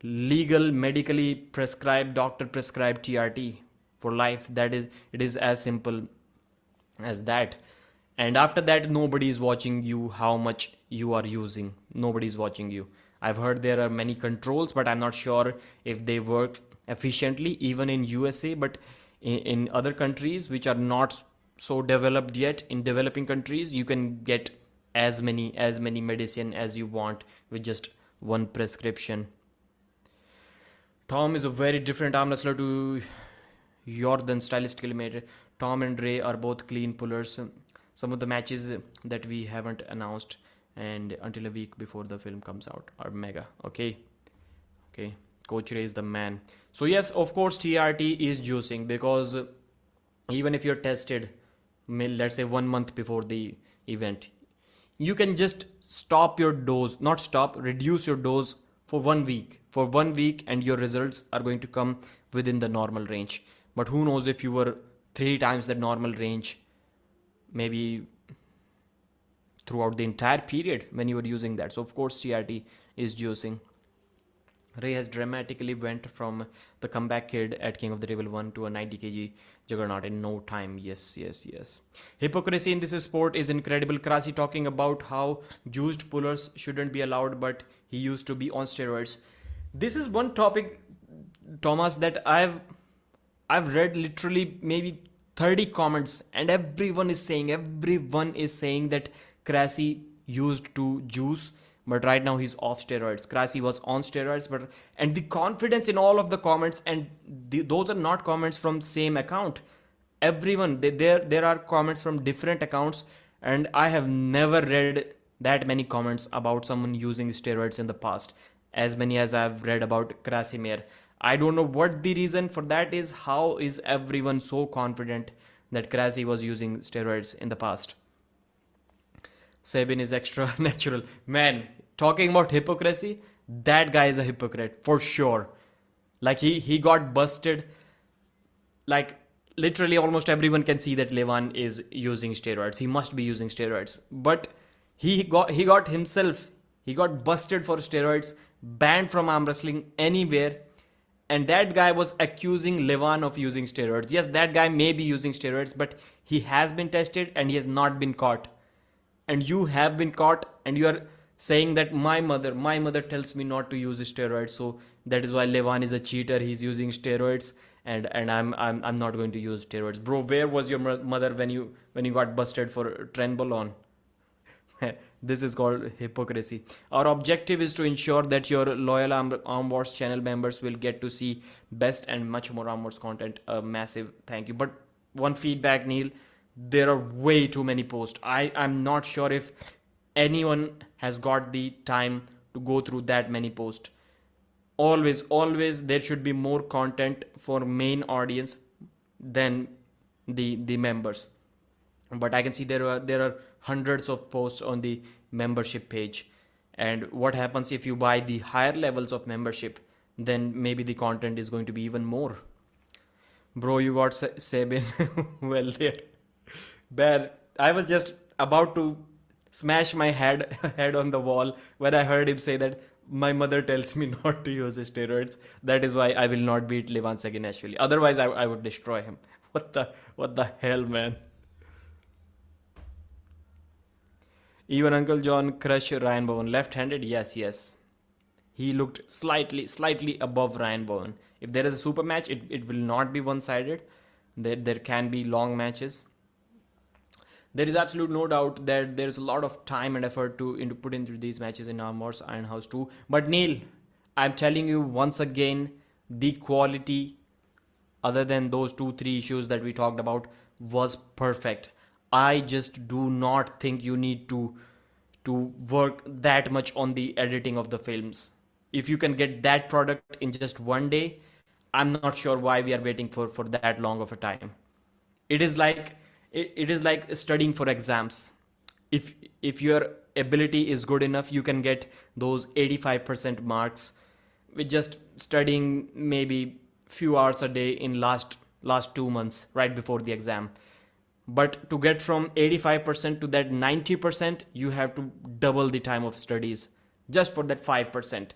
legal, medically prescribed, doctor prescribed TRT for life. That is, it is as simple as that. And after that, nobody is watching you how much you are using. Nobody is watching you. I've heard there are many controls, but I'm not sure if they work efficiently even in USA. But in other countries which are not so developed yet, in developing countries, you can get as many medicine as you want with just one prescription. Tom is a very different arm wrestler to Jordan stylistically made. Tom and Ray are both clean pullers. Some of the matches that we haven't announced and until a week before the film comes out are mega. Okay. Coach Ray is the man. So yes, of course TRT is juicing, because even if you're tested, let's say 1 month before the event, you can just stop your dose, not stop, reduce your dose for 1 week. For 1 week, and your results are going to come within the normal range. But who knows if you were 3 times the normal range, maybe throughout the entire period when you were using that. So of course TRT is juicing. Ray has dramatically went from the comeback kid at King of the Table 1 to a 90 kg juggernaut in no time. Yes. Hypocrisy in this sport is incredible. Krasi talking about how juiced pullers shouldn't be allowed, but he used to be on steroids. This is one topic, Thomas, that I've read literally maybe 30 comments, and everyone is saying that Krasi used to juice, but right now he's off steroids. Krasi was on steroids, and the confidence in all of the comments, and those are not comments from same account. Everyone, there are comments from different accounts, and I have never read that many comments about someone using steroids in the past, as many as I've read about Krasimir. I don't know what the reason for that is. How is everyone so confident that Krasi was using steroids in the past? Sabin is extra natural. Man, talking about hypocrisy, that guy is a hypocrite for sure. Like he got busted. Like literally almost everyone can see that Levan is using steroids. He must be using steroids. But he got busted for steroids, banned from arm wrestling anywhere. And that guy was accusing Levan of using steroids. Yes, that guy may be using steroids, but he has been tested and he has not been caught. And you have been caught, and you are saying that my mother tells me not to use steroids, so that is why Levan is a cheater. He's using steroids, and I'm not going to use steroids. Bro, where was your mother when you got busted for trenbolone? This is called hypocrisy. Our objective is to ensure that your loyal Armwars channel members will get to see best and much more Armwars content. A massive thank you. But one feedback, Neil, there are way too many posts. I'm not sure if anyone has got the time to go through that many posts. Always there should be more content for main audience than the members. But I can see there are hundreds of posts on the membership page. And what happens if you buy the higher levels of membership, then maybe the content is going to be even more. Bro, you got Sabin well there. Bear, I was just about to smash my head on the wall when I heard him say that my mother tells me not to use steroids. That is why I will not beat Levan Saginashvili. Otherwise, I would destroy him. What the hell, man? Even Uncle John crushed Ryan Bowen. Left-handed, yes. He looked slightly above Ryan Bowen. If there is a super match, it will not be one-sided. There can be long matches. There is absolute no doubt that there is a lot of time and effort to put into these matches in Armwars Iron House 2. But Neil, I'm telling you once again, the quality, other than those 2-3 issues that we talked about, was perfect. I just do not think you need to work that much on the editing of the films. If you can get that product in just one day, I'm not sure why we are waiting for that long of a time. It is like it is like studying for exams. If your ability is good enough, you can get those 85% marks with just studying maybe few hours a day in last 2 months right before the exam. But to get from 85% to that 90%, you have to double the time of studies just for that 5%.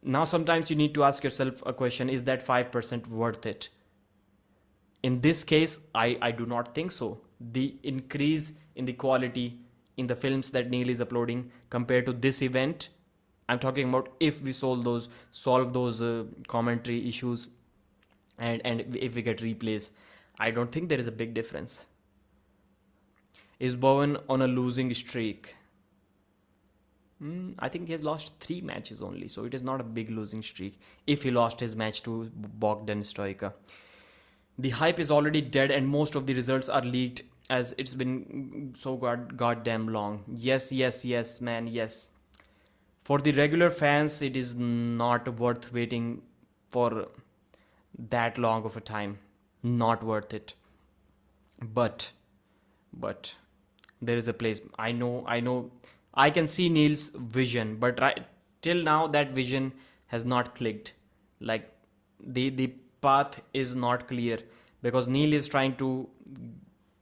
Now sometimes you need to ask yourself a question: is that 5% worth it? In this case, I do not think so. The increase in the quality in the films that Neil is uploading compared to this event, I'm talking about if we solve those commentary issues, and if we get replays, I don't think there is a big difference. Is Bowen on a losing streak? I think he has lost 3 matches only, so it is not a big losing streak if he lost his match to Bogdan Stoica. The hype is already dead and most of the results are leaked as it's been so goddamn long. Yes, man, yes. For the regular fans, it is not worth waiting for that long of a time. Not worth it. But there is a place. I know. I can see Neil's vision, but till now that vision has not clicked. Like the path is not clear because Neil is trying to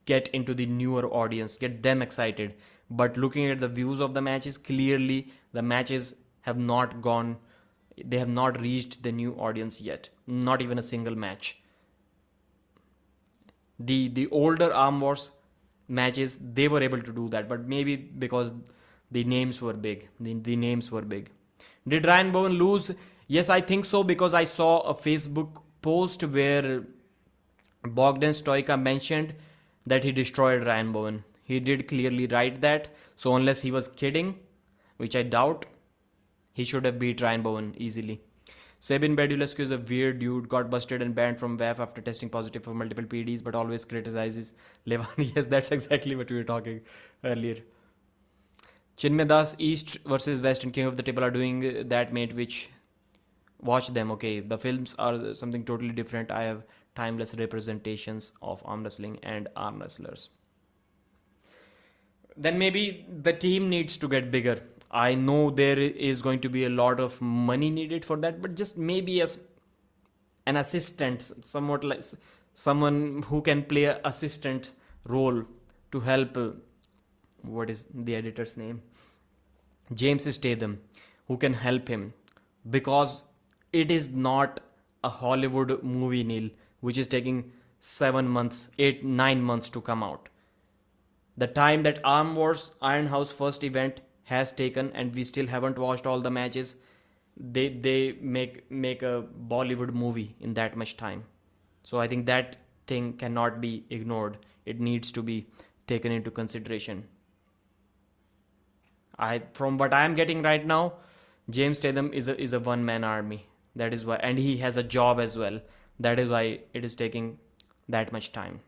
get into the newer audience, get them excited. But looking at the views of the matches, clearly the matches have not gone. They have not reached the new audience yet. Not even a single match. The older Armwars matches, they were able to do that, but maybe because the names were big. The names were big. Did Ryan Bowen lose? Yes, I think so, because I saw a Facebook post where Bogdan Stoica mentioned that he destroyed Ryan Bowen. He did clearly write that. So unless he was kidding, which I doubt, he should have beat Ryan Bowen easily. Sabin Badulescu is a weird dude, got busted and banned from WAF after testing positive for multiple PDs, but always criticizes Levani. Yes, that's exactly what we were talking earlier. Chinmay Das, East versus West and King of the Table are doing that, mate, which... Watch them, okay. The films are something totally different. I have timeless representations of arm wrestling and arm wrestlers. Then maybe the team needs to get bigger. I know there is going to be a lot of money needed for that, but just maybe as an assistant, somewhat like someone who can play an assistant role to help. What is the editor's name? James Statham, who can help him, because it is not a Hollywood movie, Neil, which is taking 7 months, 8, 9 months to come out. The time that Armwars Iron House first event has taken, and we still haven't watched all the matches, they make a Bollywood movie in that much time. So I think that thing cannot be ignored. It needs to be taken into consideration. From what I am getting right now, James Statham is a one-man army. That is why, and he has a job as well. That is why it is taking that much time.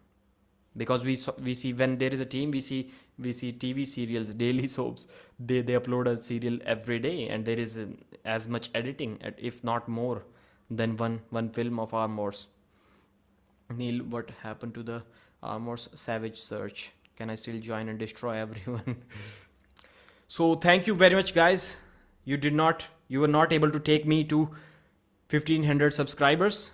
Because we see when there is a team, we see TV serials, daily soaps. They upload a serial every day, and there is as much editing, if not more, than one film of Armwars. Neil, what happened to the Armwars Savage Search? Can I still join and destroy everyone? So thank you very much, guys. You were not able to take me to 1500 subscribers.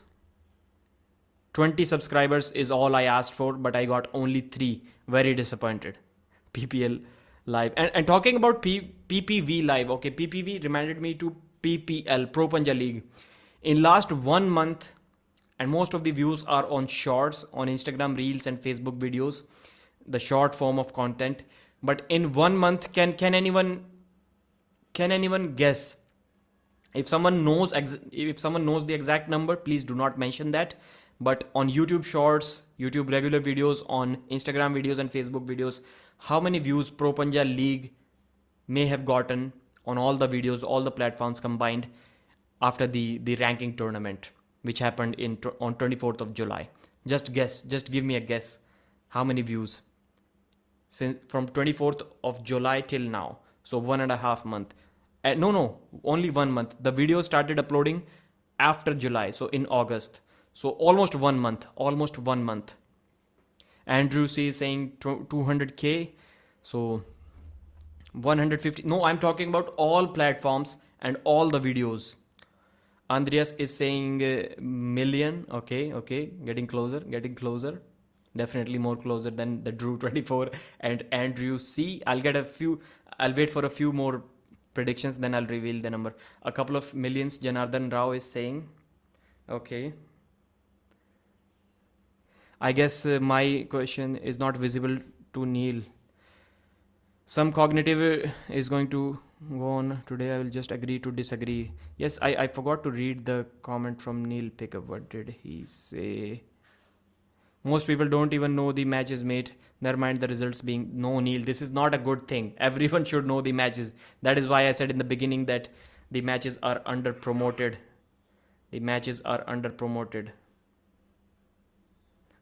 20 subscribers is all I asked for, but I got only 3. Very disappointed. PPL Live. And talking about PPV Live, okay, PPV reminded me to PPL, Pro Punja League. In last 1 month, and most of the views are on shorts, on Instagram Reels and Facebook videos, the short form of content. But in 1 month, can anyone guess? If someone knows the exact number, please do not mention that. But on YouTube Shorts, YouTube regular videos, on Instagram videos and Facebook videos, how many views Pro Punja League may have gotten on all the videos, all the platforms combined after the ranking tournament, which happened on 24th of July? Just guess. Just give me a guess. How many views? Since from 24th of July till now. So 1.5 months. No, only 1 month. The video started uploading after July, so in August. So almost 1 month. Almost 1 month. Andrew C is saying 200k. So 150. No, I'm talking about all platforms and all the videos. Andreas is saying million. Okay, okay, getting closer, getting closer. Definitely more closer than the Drew 24 and Andrew C. I'll get a few. I'll wait for a few more predictions, then I'll reveal the number. A couple of millions. Janardhan Rao is saying. Okay. I guess my question is not visible to Neil. Some cognitive is going to go on today. I will just agree to disagree. Yes, I forgot to read the comment from Neil Pickup. What did he say? Most people don't even know the matches made. Never mind the results being. No, Neil, this is not a good thing. Everyone should know the matches. That is why I said in the beginning that the matches are under promoted. The matches are under promoted.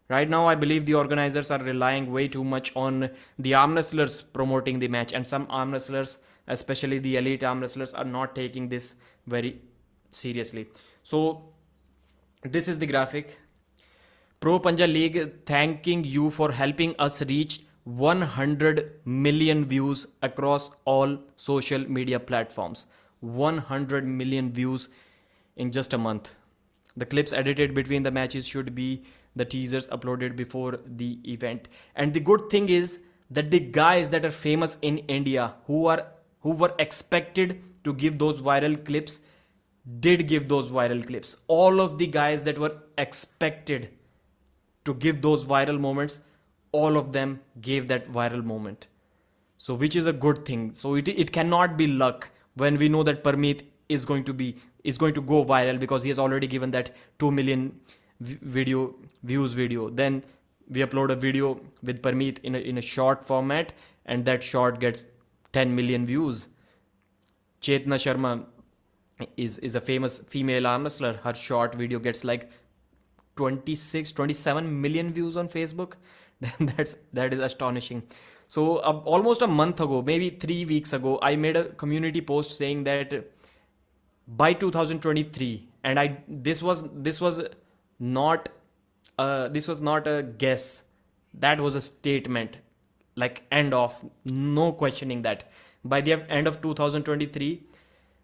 Right now, I believe the organizers are relying way too much on the arm wrestlers promoting the match, and some arm wrestlers, especially the elite arm wrestlers, are not taking this very seriously. So, this is the graphic. Pro Panja League thanking you for helping us reach 100 million views across all social media platforms. 100 million views in just a month. The clips edited between the matches should be the teasers uploaded before the event. And the good thing is that the guys that are famous in India who were expected to give those viral clips did give those viral clips. All of the guys that were expected to give those viral moments, all of them gave that viral moment. So which is a good thing. So it cannot be luck when we know that Parmeet is going to go viral because he has already given that 2 million video. Then we upload a video with Parmeet in a short format, and that short gets 10 million views. Chetna Sharma is a famous female arm wrestler. Her short video gets like 27 million views on Facebook. That is astonishing. So almost a month ago, maybe 3 weeks ago, I made a community post saying that by 2023, and this was not a guess. That was a statement, like end of, no questioning that. By the end of 2023,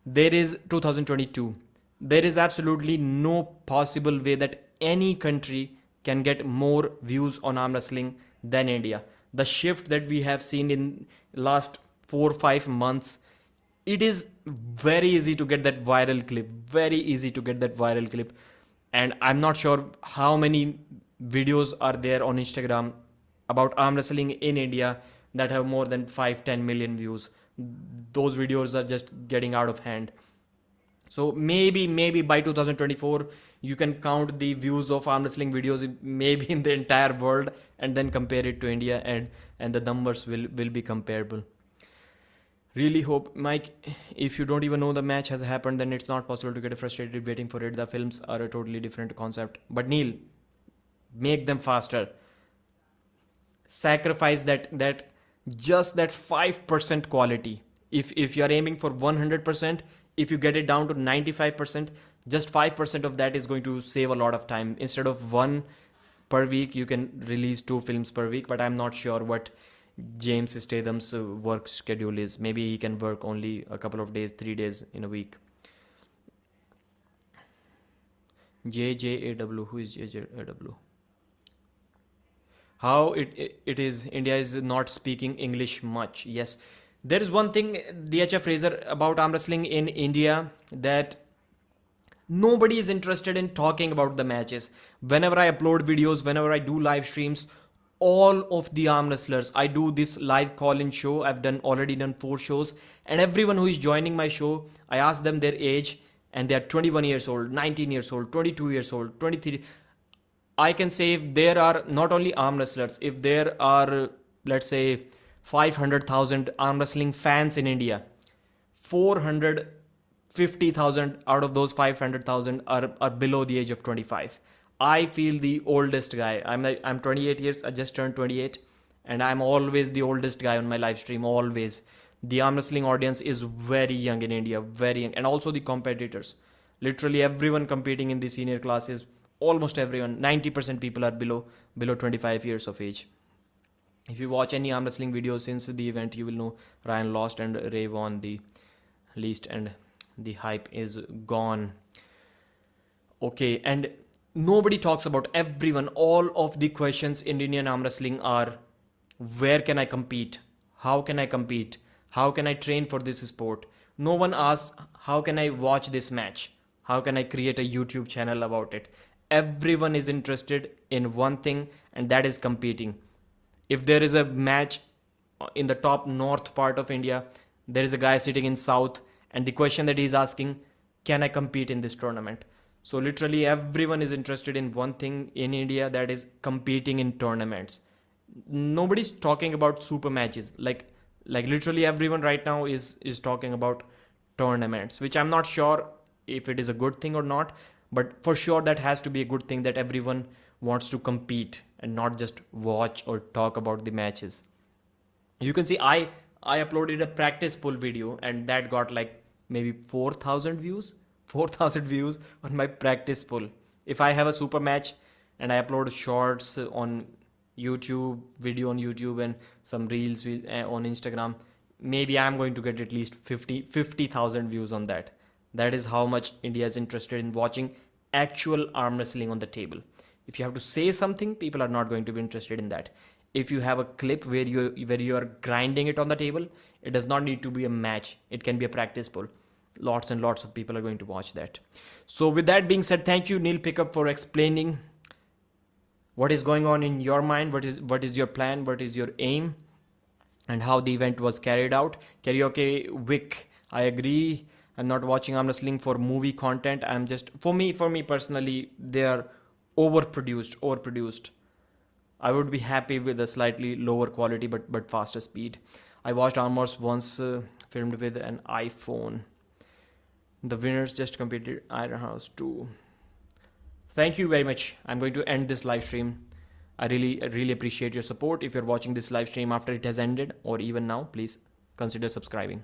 there is 2022. There is absolutely no possible way that any country can get more views on arm wrestling than India. The shift that we have seen in last 4-5 months, it is very easy to get that viral clip. Very easy to get that viral clip. And I'm not sure how many videos are there on Instagram about arm wrestling in India that have more than 5-10 million views. Those videos are just getting out of hand. So maybe by 2024 you can count the views of arm wrestling videos maybe in the entire world, and then compare it to India, and the numbers will be comparable. Really hope, Mike, if you don't even know the match has happened, then it's not possible to get frustrated waiting for it. The films are a totally different concept. But Neil, make them faster. Sacrifice that just that 5% quality. If you're aiming for 100%, if you get it down to 95%, just 5% of that is going to save a lot of time. Instead of one per week, you can release 2 films per week. But I'm not sure what James Statham's work schedule is. Maybe he can work only a couple of days, 3 days in a week. JJAW, who is JJAW? How it is, India is not speaking English much. Yes, there is one thing, the HF Fraser, about arm wrestling in India, that nobody is interested in talking about the matches. Whenever I upload videos, whenever I do live streams, all of the arm wrestlers, I do this live call-in show. I've already done 4 shows, and everyone who is joining my show, I ask them their age, and they are 21 years old, 19 years old, 22 years old, 23. I can say if there are not only arm wrestlers, if there are, let's say, 500,000 arm wrestling fans in India, 450,000 out of those 500,000 are below the age of 25. I feel the oldest guy. I'm 28 years. I just turned 28, and I'm always the oldest guy on my live stream. Always. The arm wrestling audience is very young in India, very young, and also the competitors. Literally everyone competing in the senior class is almost everyone, 90% people are below 25 years of age. If you watch any arm wrestling videos since the event, you will know Ryan lost and Ray won the least, and the hype is gone. Okay, and nobody talks about everyone. All of the questions in Indian arm wrestling are: where can I compete? How can I compete? How can I train for this sport? No one asks, how can I watch this match? How can I create a YouTube channel about it? Everyone is interested in one thing, and that is competing. If there is a match in the top north part of India, there is a guy sitting in south, and the question that he's asking, can I compete in this tournament? So literally everyone is interested in one thing in India, that is competing in tournaments. Nobody's talking about super matches. Like literally everyone right now is talking about tournaments, which I'm not sure if it is a good thing or not, but for sure that has to be a good thing, that everyone wants to compete and not just watch or talk about the matches. You can see I uploaded a practice pull video, and that got like maybe 4,000 views. 4,000 views on my practice pull. If I have a super match and I upload shorts on YouTube, video on YouTube, and some reels on Instagram, maybe I'm going to get at least 50,000 views on that. That is how much India is interested in watching actual arm wrestling on the table. If you have to say something, people are not going to be interested in that. If you have a clip where you are grinding it on the table, it does not need to be a match. It can be a practice pull. Lots and lots of people are going to watch that. So with that being said, thank you, Neil Pickup, for explaining what is going on in your mind, what is your plan, what is your aim, and how the event was carried out. Karaoke Wick, I agree. I'm not watching arm wrestling for movie content. I'm just, for me personally, they are overproduced. I would be happy with a slightly lower quality but faster speed. I watched Armwars once, filmed with an iPhone. The winners just competed Iron House 2. Thank you very much. I'm going to end this live stream. I really appreciate your support. If you're watching this live stream after it has ended or even now, please consider subscribing.